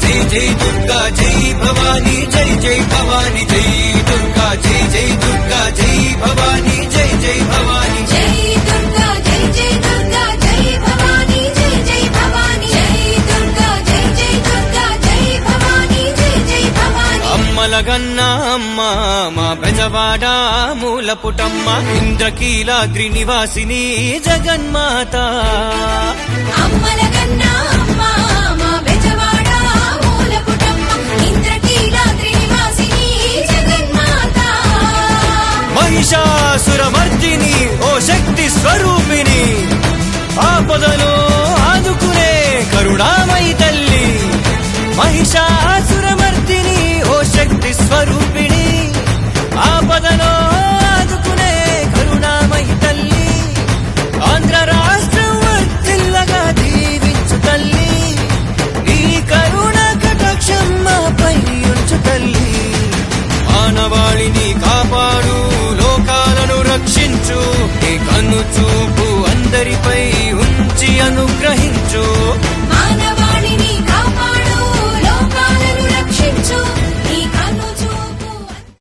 జై జై దుర్గా జై భవానీ జై జై భవానీ జై దుర్గా జై జై దుర్గా జై భవానీ జై జై భవానీ జై దుర్గా జై జై దుర్గా జై భవానీ జై జై భవానీ జై దుర్గా జై జై దుర్గా జై భవానీ జై జై భవానీ అమ్మలగన్న అమ్మ మా బెజవాడ మూలపుటమ్మ ఇంద్రకీలాద్రి నివాసిని జగన్మాత అమ్మలగన్న అమ్మ మా బెజవాడ మూలపుటమ్మ ఇంద్రకీలాద్రి నివాసిని జగన్మాత మహిషాసురమర్దిని ఓ శక్తి స్వరూపిణి ఆపదలో ఆదుకునే కరుణామయి తల్లి మహిషాసురమర్దిని ఓ శక్తి స్వరూపిణి ఆపదలో ఆదుకునే కరుణామయి తల్లి ఆంధ్ర రాష్ట్రం వర్ధిల్లగా దీవించు తల్లి నీ కరుణ కటాక్షం మాపై ఉంచు తల్లి మానవాళిని కాపాడు లోకాలను రక్షించు నీ కన్ను చూపు అందరిపై ఉంచి అనుగ్రహించు